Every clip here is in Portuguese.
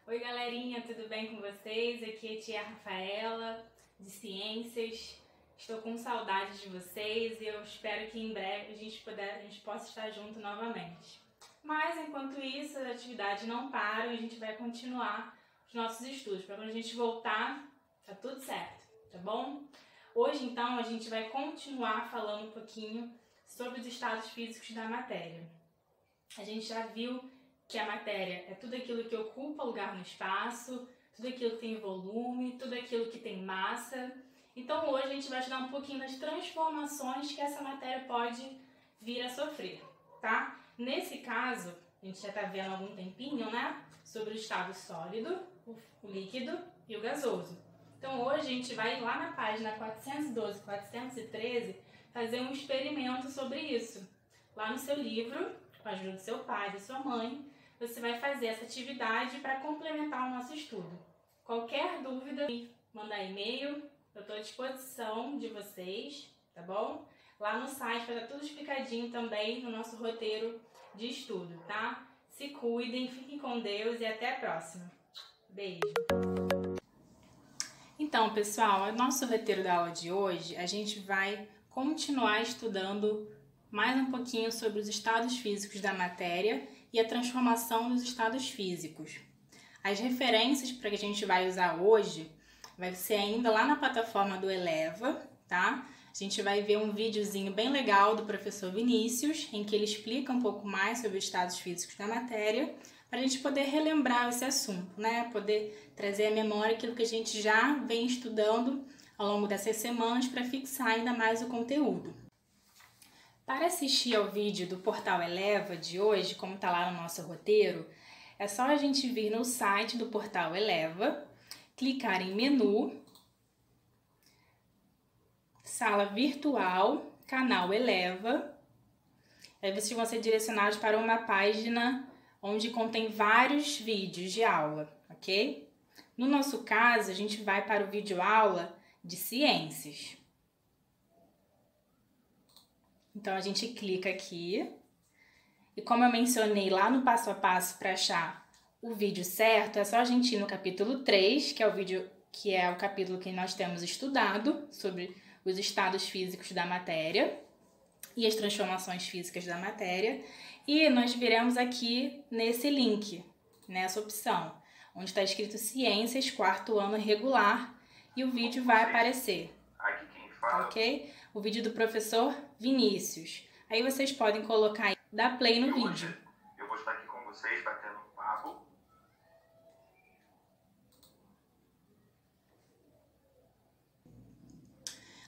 Oi galerinha, tudo bem com vocês? Aqui é a tia Rafaela, de Ciências. Estou com saudade de vocês e eu espero que em breve a gente possa estar junto novamente. Mas enquanto isso, as atividades não param e a gente vai continuar os nossos estudos. Para quando a gente voltar, tá tudo certo, tá bom? Hoje então a gente vai continuar falando um pouquinho sobre os estados físicos da matéria. A gente já viu que a matéria é tudo aquilo que ocupa lugar no espaço, tudo aquilo que tem volume, tudo aquilo que tem massa. Então hoje a gente vai estudar um pouquinho das transformações que essa matéria pode vir a sofrer, tá? Nesse caso, a gente já está vendo há algum tempinho, né? Sobre o estado sólido, o líquido e o gasoso. Então hoje a gente vai lá na página 412, 413 fazer um experimento sobre isso. Lá no seu livro, com a ajuda do seu pai, da sua mãe, você vai fazer essa atividade para complementar o nosso estudo. Qualquer dúvida, mandar e-mail, eu estou à disposição de vocês, tá bom? Lá no site vai estar tudo explicadinho também no nosso roteiro de estudo, tá? Se cuidem, fiquem com Deus e até a próxima. Beijo! Então, pessoal, o nosso roteiro da aula de hoje, a gente vai continuar estudando mais um pouquinho sobre os estados físicos da matéria e a transformação dos estados físicos. As referências para que a gente vai usar hoje vai ser ainda lá na plataforma do Eleva, tá? A gente vai ver um videozinho bem legal do professor Vinícius, em que ele explica um pouco mais sobre os estados físicos da matéria, para a gente poder relembrar esse assunto, né? Poder trazer à memória aquilo que a gente já vem estudando ao longo dessas semanas para fixar ainda mais o conteúdo. Para assistir ao vídeo do Portal Eleva de hoje, como está lá no nosso roteiro, é só a gente vir no site do Portal Eleva, clicar em Menu, Sala Virtual, Canal Eleva. Aí vocês vão ser direcionados para uma página onde contém vários vídeos de aula, ok? No nosso caso, a gente vai para o vídeo aula de ciências. Então, a gente clica aqui e como eu mencionei lá no passo a passo para achar o vídeo certo, é só a gente ir no capítulo 3, que é o capítulo que nós temos estudado sobre os estados físicos da matéria e as transformações físicas da matéria, e nós viremos aqui nesse link, nessa opção, onde está escrito Ciências, 4º ano regular, e o vídeo vai aparecer, ok? O vídeo do professor Vinícius. Aí vocês podem colocar aí, dar play no vídeo. Eu vou estar aqui com vocês, batendo um papo.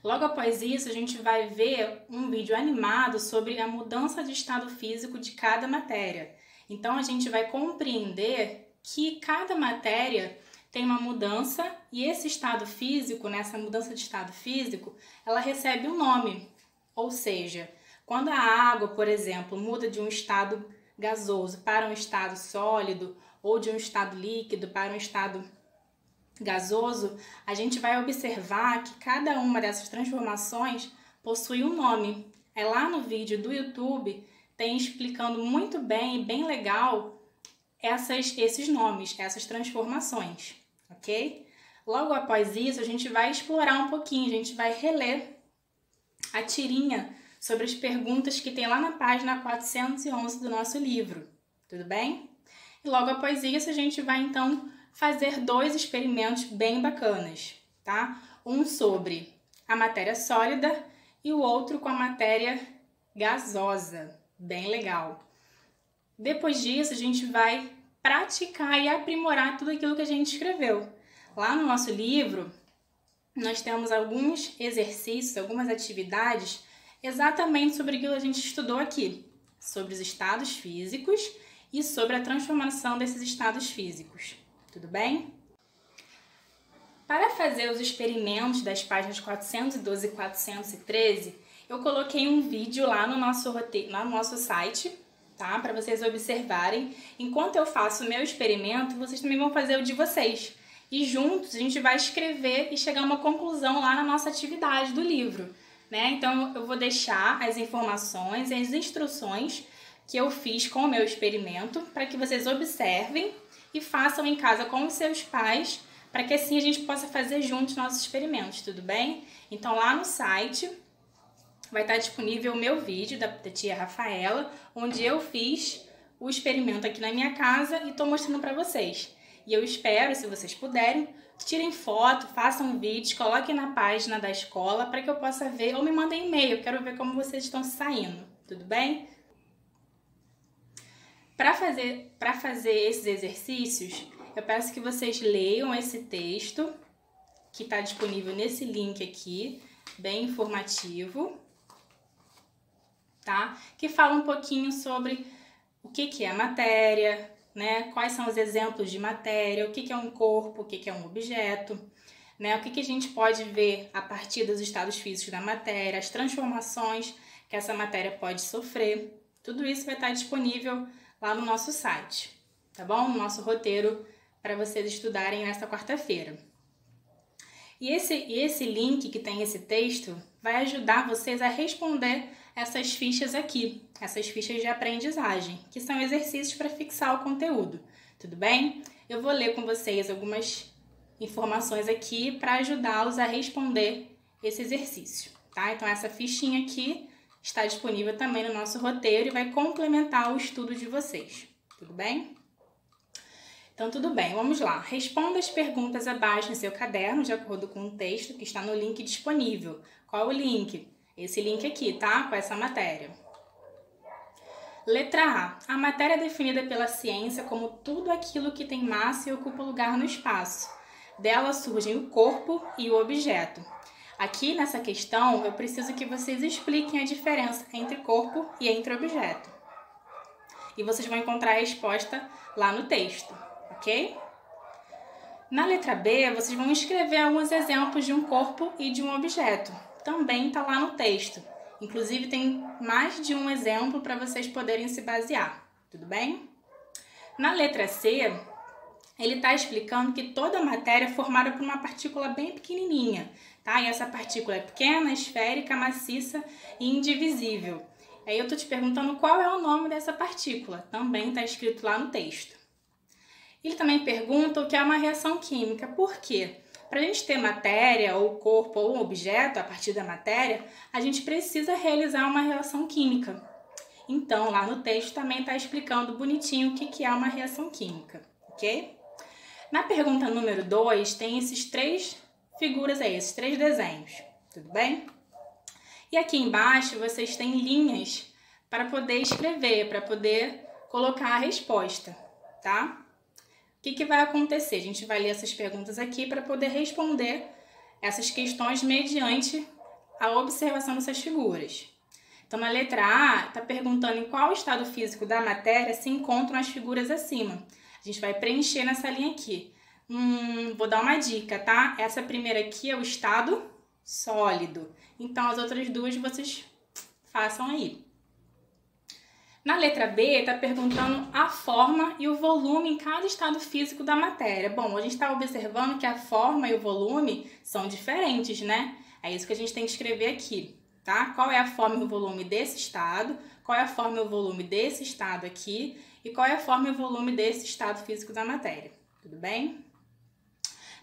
Logo após isso, a gente vai ver um vídeo animado sobre a mudança de estado físico de cada matéria. Então, a gente vai compreender que cada matéria tem uma mudança e esse estado físico, nessa mudança de estado físico, ela recebe um nome. Ou seja, quando a água, por exemplo, muda de um estado gasoso para um estado sólido ou de um estado líquido para um estado gasoso, a gente vai observar que cada uma dessas transformações possui um nome. É lá no vídeo do YouTube, tem explicando muito bem e bem legal esses nomes, essas transformações, ok? Logo após isso, a gente vai explorar um pouquinho, a gente vai reler a tirinha sobre as perguntas que tem lá na página 411 do nosso livro, tudo bem? E logo após isso, a gente vai então fazer 2 experimentos bem bacanas, tá? Um sobre a matéria sólida e o outro com a matéria gasosa, bem legal. Depois disso, a gente vai praticar e aprimorar tudo aquilo que a gente escreveu. Lá no nosso livro, nós temos alguns exercícios, algumas atividades exatamente sobre aquilo que a gente estudou aqui, sobre os estados físicos e sobre a transformação desses estados físicos. Tudo bem? Para fazer os experimentos das páginas 412 e 413, eu coloquei um vídeo lá no nosso site, tá? Para vocês observarem. Enquanto eu faço o meu experimento, vocês também vão fazer o de vocês. E juntos a gente vai escrever e chegar a uma conclusão lá na nossa atividade do livro, né? Então eu vou deixar as informações e as instruções que eu fiz com o meu experimento para que vocês observem e façam em casa com os seus pais, para que assim a gente possa fazer juntos nossos experimentos, tudo bem? Então lá no site vai estar disponível o meu vídeo da tia Rafaela, onde eu fiz o experimento aqui na minha casa e estou mostrando para vocês. E eu espero, se vocês puderem, tirem foto, façam vídeos, coloquem na página da escola para que eu possa ver, ou me mandem e-mail, eu quero ver como vocês estão saindo, tudo bem? Para fazer esses exercícios, eu peço que vocês leiam esse texto, que está disponível nesse link aqui, bem informativo, tá? Que fala um pouquinho sobre o que é a matéria, né? Quais são os exemplos de matéria, o que é um corpo, o que é um objeto, né? O que a gente pode ver a partir dos estados físicos da matéria, as transformações que essa matéria pode sofrer. Tudo isso vai estar disponível lá no nosso site, tá bom? No nosso roteiro para vocês estudarem nesta quarta-feira. E esse link que tem esse texto vai ajudar vocês a responder essas fichas aqui, essas fichas de aprendizagem, que são exercícios para fixar o conteúdo, tudo bem? Eu vou ler com vocês algumas informações aqui para ajudá-los a responder esse exercício, tá? Então essa fichinha aqui está disponível também no nosso roteiro e vai complementar o estudo de vocês, tudo bem? Então, tudo bem, vamos lá. Responda as perguntas abaixo no seu caderno, de acordo com o texto que está no link disponível. Qual é o link? Esse link aqui, tá? Com essa matéria. Letra A. A matéria é definida pela ciência como tudo aquilo que tem massa e ocupa lugar no espaço. Dela surgem o corpo e o objeto. Aqui, nessa questão, eu preciso que vocês expliquem a diferença entre corpo e entre objeto. E vocês vão encontrar a resposta lá no texto. Ok? Na letra B, vocês vão escrever alguns exemplos de um corpo e de um objeto. Também está lá no texto. Inclusive, tem mais de um exemplo para vocês poderem se basear. Tudo bem? Na letra C, ele está explicando que toda matéria é formada por uma partícula bem pequenininha, tá? E essa partícula é pequena, esférica, maciça e indivisível. Aí eu estou te perguntando qual é o nome dessa partícula. Também está escrito lá no texto. Ele também pergunta o que é uma reação química. Por quê? Para a gente ter matéria, ou corpo, ou objeto a partir da matéria, a gente precisa realizar uma reação química. Então, lá no texto também está explicando bonitinho o que é uma reação química, ok? Na pergunta número 2, tem esses 3 figuras aí, esses 3 desenhos, tudo bem? E aqui embaixo vocês têm linhas para poder escrever, para poder colocar a resposta, tá? O que vai acontecer? A gente vai ler essas perguntas aqui para poder responder essas questões mediante a observação dessas figuras. Então, na letra A, está perguntando em qual estado físico da matéria se encontram as figuras acima. A gente vai preencher nessa linha aqui. Vou dar uma dica, tá? Essa primeira aqui é o estado sólido. Então, as outras duas vocês façam aí. Na letra B, está perguntando a forma e o volume em cada estado físico da matéria. Bom, a gente está observando que a forma e o volume são diferentes, né? É isso que a gente tem que escrever aqui, tá? Qual é a forma e o volume desse estado, qual é a forma e o volume desse estado aqui e qual é a forma e o volume desse estado físico da matéria. Tudo bem?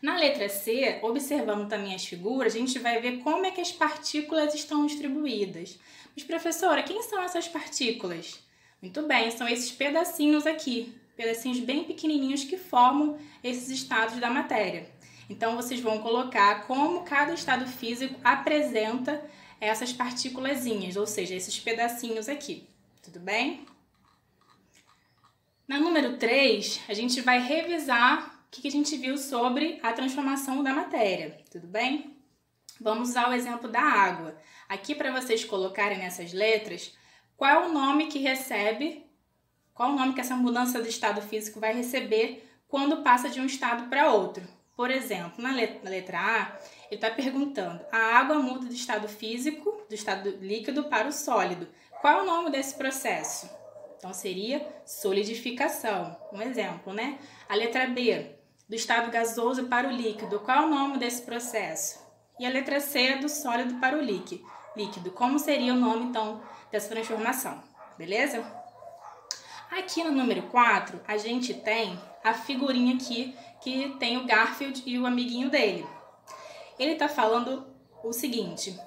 Na letra C, observando também as figuras, a gente vai ver como é que as partículas estão distribuídas. Mas, professora, quem são essas partículas? Muito bem, são esses pedacinhos aqui, pedacinhos bem pequenininhos que formam esses estados da matéria. Então, vocês vão colocar como cada estado físico apresenta essas partículazinhas, ou seja, esses pedacinhos aqui. Tudo bem? Na número 3, a gente vai revisar o que a gente viu sobre a transformação da matéria. Tudo bem? Vamos usar o exemplo da água. Aqui, para vocês colocarem nessas letras, qual é o nome que recebe, qual é o nome que essa mudança de estado físico vai receber quando passa de um estado para outro. Por exemplo, na letra A, ele está perguntando, a água muda de estado físico, do estado líquido para o sólido. Qual é o nome desse processo? Então, seria solidificação, um exemplo, né? A letra B, do estado gasoso para o líquido, qual é o nome desse processo? E a letra C, do sólido para o líquido. Como seria o nome, então, dessa transformação? Beleza? Aqui no número 4, a gente tem a figurinha aqui que tem o Garfield e o amiguinho dele. Ele tá falando o seguinte: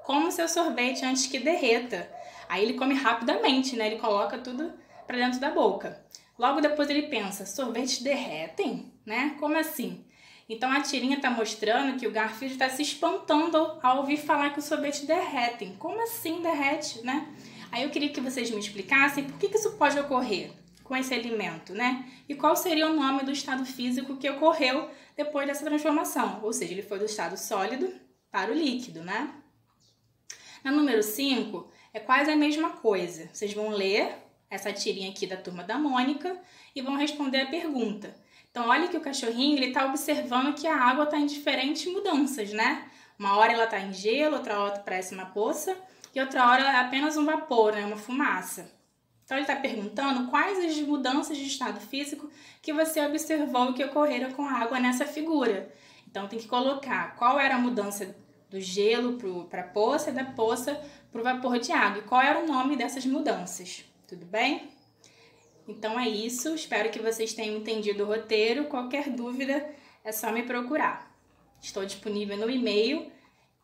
coma o seu sorvete antes que derreta. Aí ele come rapidamente, né? Ele coloca tudo para dentro da boca. Logo depois ele pensa: sorvetes derretem? Né? Como assim? Então a tirinha tá mostrando que o Garfield está se espantando ao ouvir falar que os sorvetes derretem. Como assim derrete, né? Aí eu queria que vocês me explicassem por que isso pode ocorrer com esse alimento, né? E qual seria o nome do estado físico que ocorreu depois dessa transformação. Ou seja, ele foi do estado sólido para o líquido, né? Na número 5, é quase a mesma coisa. Vocês vão ler essa tirinha aqui da Turma da Mônica e vão responder a pergunta. Então, olha que o cachorrinho está observando que a água está em diferentes mudanças, né? Uma hora ela está em gelo, outra hora parece uma poça e outra hora é apenas um vapor, né? Uma fumaça. Então, ele está perguntando quais as mudanças de estado físico que você observou que ocorreram com a água nessa figura. Então, tem que colocar qual era a mudança do gelo para a poça e da poça para o vapor de água. E qual era o nome dessas mudanças. Tudo bem? Então é isso, espero que vocês tenham entendido o roteiro. Qualquer dúvida é só me procurar. Estou disponível no e-mail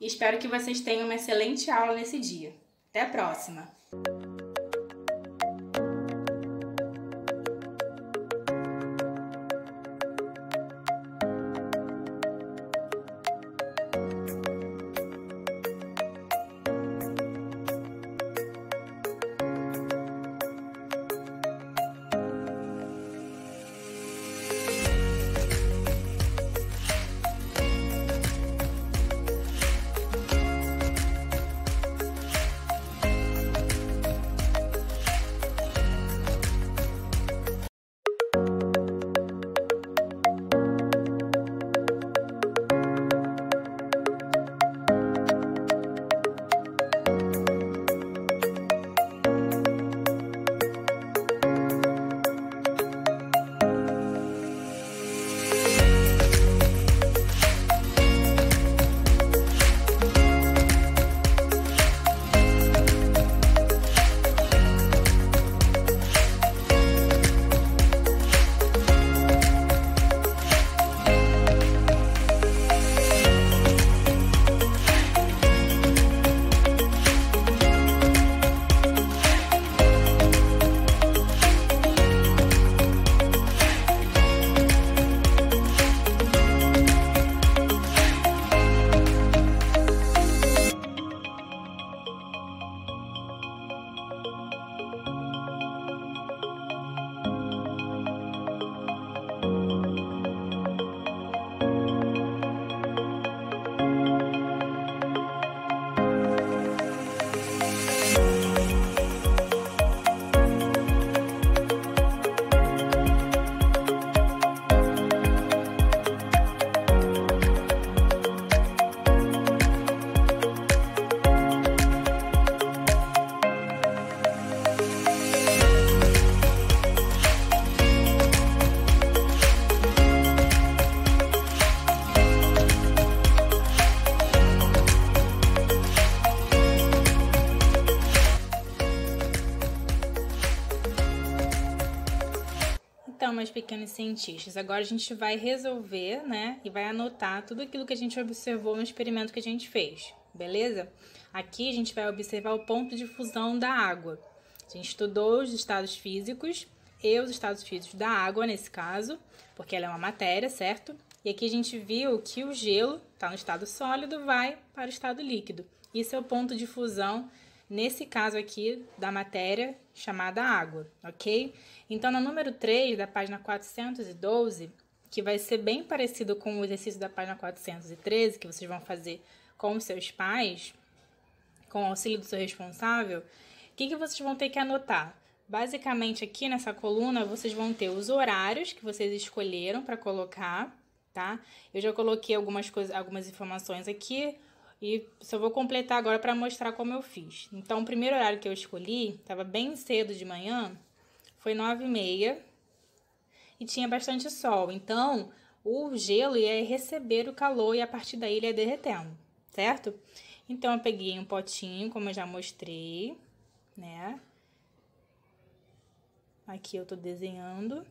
e espero que vocês tenham uma excelente aula nesse dia. Até a próxima! Então, meus pequenos cientistas, agora a gente vai resolver, né, e vai anotar tudo aquilo que a gente observou no experimento que a gente fez, beleza? Aqui a gente vai observar o ponto de fusão da água. A gente estudou os estados físicos e os estados físicos da água, nesse caso, porque ela é uma matéria, certo? E aqui a gente viu que o gelo está no estado sólido, vai para o estado líquido. Isso é o ponto de fusão, nesse caso aqui, da matéria chamada água, ok? Então, no número 3 da página 412, que vai ser bem parecido com o exercício da página 413, que vocês vão fazer com os seus pais, com o auxílio do seu responsável, o que vocês vão ter que anotar? Basicamente, aqui nessa coluna, vocês vão ter os horários que vocês escolheram para colocar, tá? Eu já coloquei algumas informações aqui, e só vou completar agora para mostrar como eu fiz. Então, o primeiro horário que eu escolhi, estava bem cedo de manhã, foi 9h30 e tinha bastante sol. Então, o gelo ia receber o calor e a partir daí ele ia derretendo, certo? Então, eu peguei um potinho, como eu já mostrei, né? Aqui eu tô desenhando.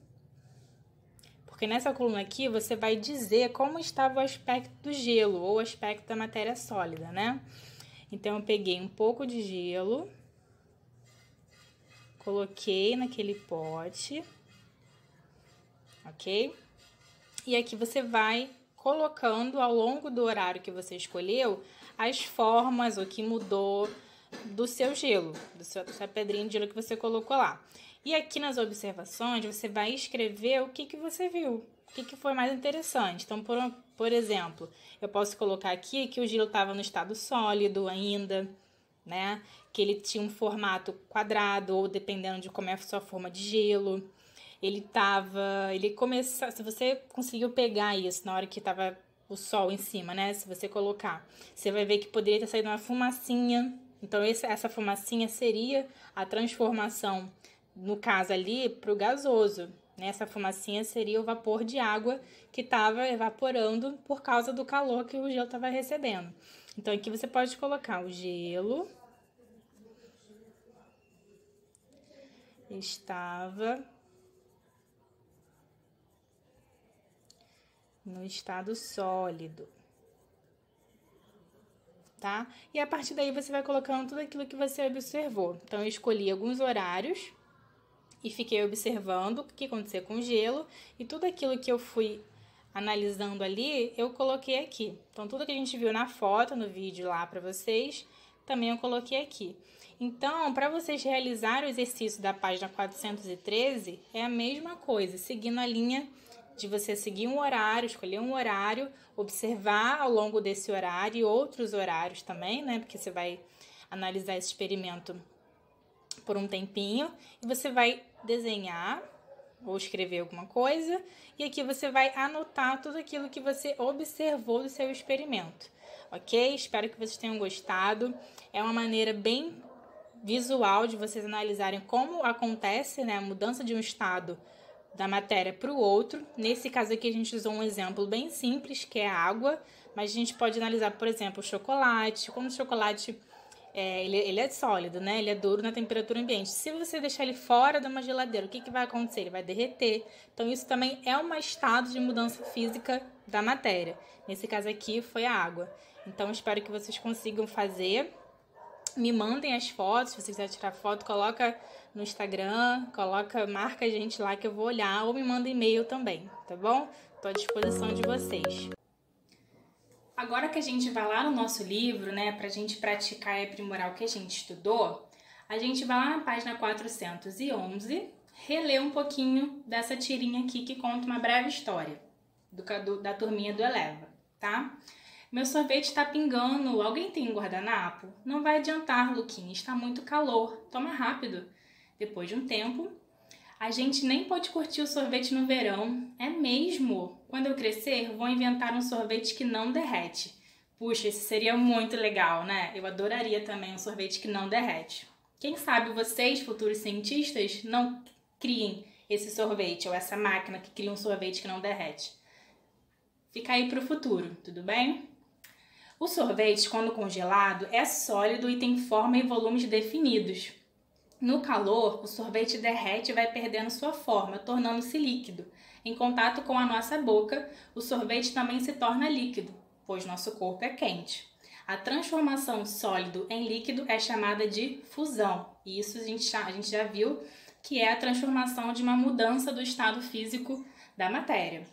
Porque nessa coluna aqui você vai dizer como estava o aspecto do gelo ou o aspecto da matéria sólida, né? Então, eu peguei um pouco de gelo, coloquei naquele pote, ok? E aqui você vai colocando ao longo do horário que você escolheu as formas, o que mudou do seu gelo, da sua pedrinha de gelo que você colocou lá. E aqui nas observações você vai escrever o que você viu, o que foi mais interessante. Então, por exemplo, eu posso colocar aqui que o gelo estava no estado sólido ainda, né? Que ele tinha um formato quadrado, ou dependendo de como é a sua forma de gelo. Se você conseguiu pegar isso na hora que tava o sol em cima, né? Se você colocar, você vai ver que poderia ter saído uma fumacinha. Então, essa fumacinha seria a transformação, no caso ali, para o gasoso. Né? Essa fumacinha seria o vapor de água que estava evaporando por causa do calor que o gelo estava recebendo. Então, aqui você pode colocar o gelo estava no estado sólido, tá? E a partir daí você vai colocando tudo aquilo que você observou. Então, eu escolhi alguns horários e fiquei observando o que acontecia com o gelo e tudo aquilo que eu fui analisando ali, eu coloquei aqui. Então, tudo que a gente viu na foto, no vídeo lá para vocês, também eu coloquei aqui. Então, para vocês realizarem o exercício da página 413, é a mesma coisa, seguindo a linha de você seguir um horário, escolher um horário, observar ao longo desse horário e outros horários também, né? Porque você vai analisar esse experimento por um tempinho e você vai desenhar ou escrever alguma coisa e aqui você vai anotar tudo aquilo que você observou do seu experimento, ok? Espero que vocês tenham gostado. É uma maneira bem visual de vocês analisarem como acontece, né, a mudança de um estado da matéria para o outro. Nesse caso aqui a gente usou um exemplo bem simples, que é a água, mas a gente pode analisar, por exemplo, o chocolate. Como o chocolate ele é sólido, né? Ele é duro na temperatura ambiente. Se você deixar ele fora de uma geladeira, o que vai acontecer? Ele vai derreter. Então, isso também é um estado de mudança física da matéria. Nesse caso aqui, foi a água. Então, espero que vocês consigam fazer. Me mandem as fotos, se você quiser tirar foto, coloca no Instagram, marca a gente lá que eu vou olhar, ou me manda e-mail também, tá bom? Estou à disposição de vocês. Agora que a gente vai lá no nosso livro, né, pra gente praticar e aprimorar o que a gente estudou, a gente vai lá na página 411, reler um pouquinho dessa tirinha aqui que conta uma breve história da turminha do Eleva, tá? Meu sorvete está pingando, alguém tem um guardanapo? Não vai adiantar, Luquinha, está muito calor, toma rápido. Depois de um tempo, a gente nem pode curtir o sorvete no verão. É mesmo? Quando eu crescer, vou inventar um sorvete que não derrete. Puxa, isso seria muito legal, né? Eu adoraria também um sorvete que não derrete. Quem sabe vocês, futuros cientistas, não criem esse sorvete ou essa máquina que cria um sorvete que não derrete. Fica aí para o futuro, tudo bem? O sorvete, quando congelado, é sólido e tem forma e volumes definidos. No calor, o sorvete derrete e vai perdendo sua forma, tornando-se líquido. Em contato com a nossa boca, o sorvete também se torna líquido, pois nosso corpo é quente. A transformação sólido em líquido é chamada de fusão. E isso a gente já viu que é a transformação de uma mudança do estado físico da matéria.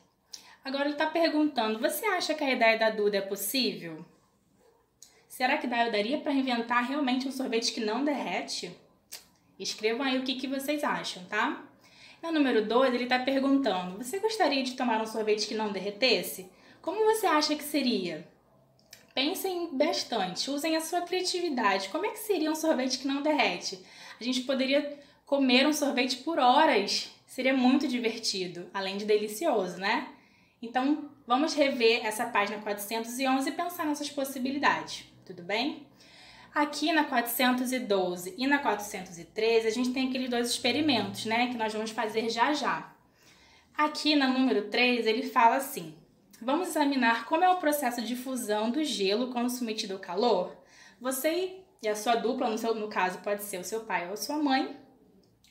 Agora ele está perguntando, você acha que a ideia da Duda é possível? Será que daria para inventar realmente um sorvete que não derrete? Escrevam aí o que vocês acham, tá? No número 2, ele está perguntando, você gostaria de tomar um sorvete que não derretesse? Como você acha que seria? Pensem bastante, usem a sua criatividade. Como é que seria um sorvete que não derrete? A gente poderia comer um sorvete por horas. Seria muito divertido, além de delicioso, né? Então, vamos rever essa página 411 e pensar nessas possibilidades, tudo bem? Aqui na 412 e na 413, a gente tem aqueles dois experimentos, né, que nós vamos fazer já já. Aqui na número 3, ele fala assim, vamos examinar como é o processo de fusão do gelo quando submetido ao calor. Você e a sua dupla, no caso pode ser o seu pai ou a sua mãe,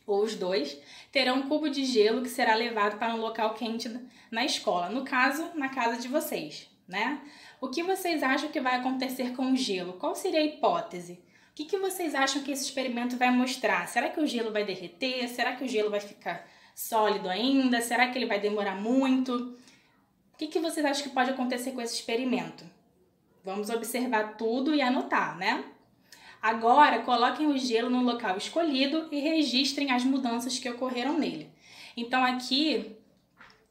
ou os dois, terão um cubo de gelo que será levado para um local quente na escola, no caso, na casa de vocês, né? O que vocês acham que vai acontecer com o gelo? Qual seria a hipótese? O que vocês acham que esse experimento vai mostrar? Será que o gelo vai derreter? Será que o gelo vai ficar sólido ainda? Será que ele vai demorar muito? O que vocês acham que pode acontecer com esse experimento? Vamos observar tudo e anotar, né? Agora, coloquem o gelo no local escolhido e registrem as mudanças que ocorreram nele. Então, aqui,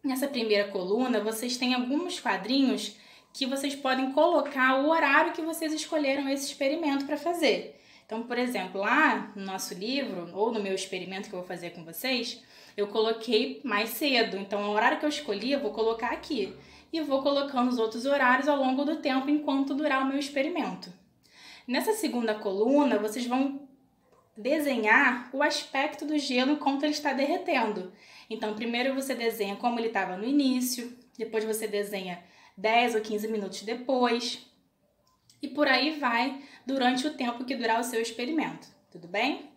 nessa primeira coluna, vocês têm alguns quadrinhos que vocês podem colocar o horário que vocês escolheram esse experimento para fazer. Então, por exemplo, lá no nosso livro, ou no meu experimento que eu vou fazer com vocês, eu coloquei mais cedo. Então, o horário que eu escolhi, eu vou colocar aqui. E vou colocando os outros horários ao longo do tempo enquanto durar o meu experimento. Nessa segunda coluna, vocês vão desenhar o aspecto do gelo enquanto ele está derretendo. Então, primeiro você desenha como ele estava no início, depois você desenha 10 ou 15 minutos depois, e por aí vai durante o tempo que durar o seu experimento, tudo bem?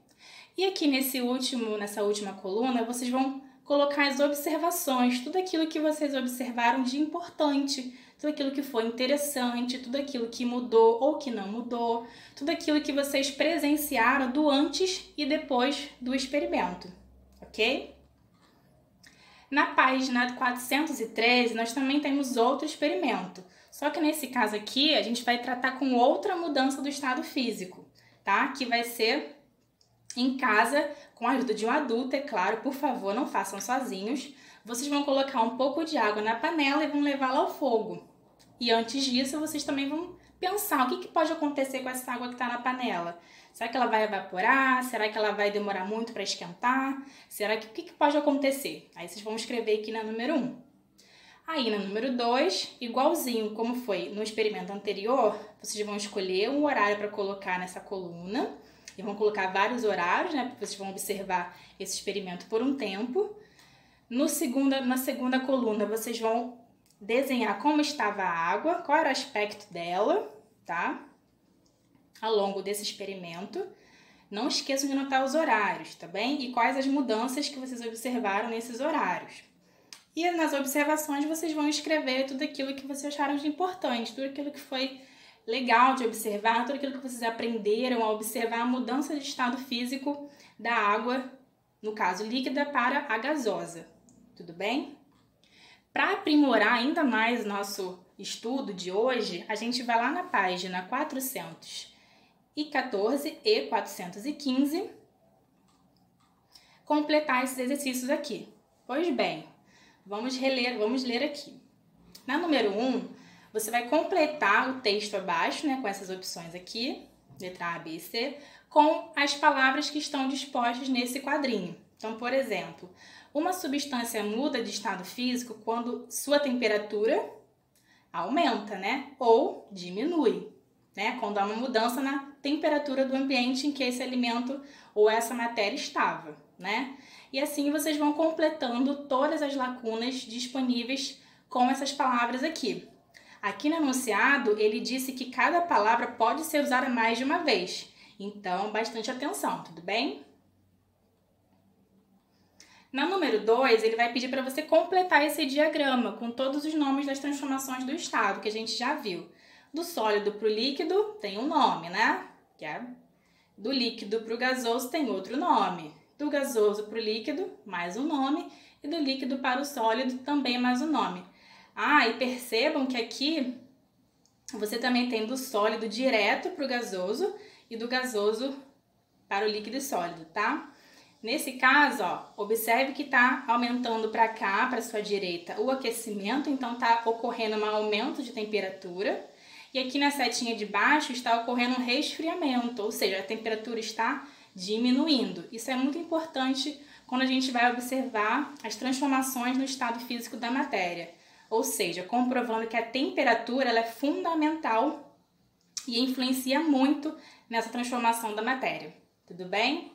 E aqui nessa última coluna, vocês vão colocar as observações, tudo aquilo que vocês observaram de importante, tudo aquilo que foi interessante, tudo aquilo que mudou ou que não mudou, tudo aquilo que vocês presenciaram do antes e depois do experimento, ok? Na página 413, nós também temos outro experimento, só que nesse caso aqui, a gente vai tratar com outra mudança do estado físico, tá? Que vai ser em casa, com a ajuda de um adulto, é claro, por favor, não façam sozinhos. Vocês vão colocar um pouco de água na panela e vão levá-la ao fogo. E antes disso, vocês também vão pensar o que pode acontecer com essa água que está na panela. Será que ela vai evaporar? Será que ela vai demorar muito para esquentar? O que pode acontecer? Aí vocês vão escrever aqui na número 1. Aí na número 2, igualzinho como foi no experimento anterior, vocês vão escolher um horário para colocar nessa coluna. E vão colocar vários horários, né? Porque vocês vão observar esse experimento por um tempo. Na segunda coluna, vocês vão desenhar como estava a água, qual era o aspecto dela, tá? Ao longo desse experimento. Não esqueçam de anotar os horários, tá bem? E quais as mudanças que vocês observaram nesses horários. E nas observações, vocês vão escrever tudo aquilo que vocês acharam de importante, tudo aquilo que foi legal de observar, tudo aquilo que vocês aprenderam a observar a mudança de estado físico da água, no caso líquida, para a gasosa. Tudo bem? Para aprimorar ainda mais o nosso estudo de hoje, a gente vai lá na página 414 e 415 completar esses exercícios aqui. Pois bem, vamos ler aqui. Na número 1, você vai completar o texto abaixo, né, com essas opções aqui, letra A, B e C, com as palavras que estão dispostas nesse quadrinho. Então, por exemplo, uma substância muda de estado físico quando sua temperatura aumenta, né, ou diminui, né, quando há uma mudança na temperatura do ambiente em que esse alimento ou essa matéria estava, né? E assim vocês vão completando todas as lacunas disponíveis com essas palavras aqui. Aqui no enunciado, ele disse que cada palavra pode ser usada mais de uma vez. Então, bastante atenção, tudo bem? Na número 2, ele vai pedir para você completar esse diagrama com todos os nomes das transformações do estado, que a gente já viu. Do sólido para o líquido tem um nome, né? Que é do líquido para o gasoso tem outro nome. Do gasoso para o líquido, mais um nome. E do líquido para o sólido, também mais um nome. E percebam que aqui você também tem do sólido direto para o gasoso e do gasoso para o líquido e sólido, tá? Nesse caso, observe que está aumentando para cá, para sua direita, o aquecimento, então está ocorrendo um aumento de temperatura. E aqui na setinha de baixo está ocorrendo um resfriamento, ou seja, a temperatura está diminuindo. Isso é muito importante quando a gente vai observar as transformações no estado físico da matéria. Ou seja, comprovando que a temperatura ela é fundamental e influencia muito nessa transformação da matéria. Tudo bem?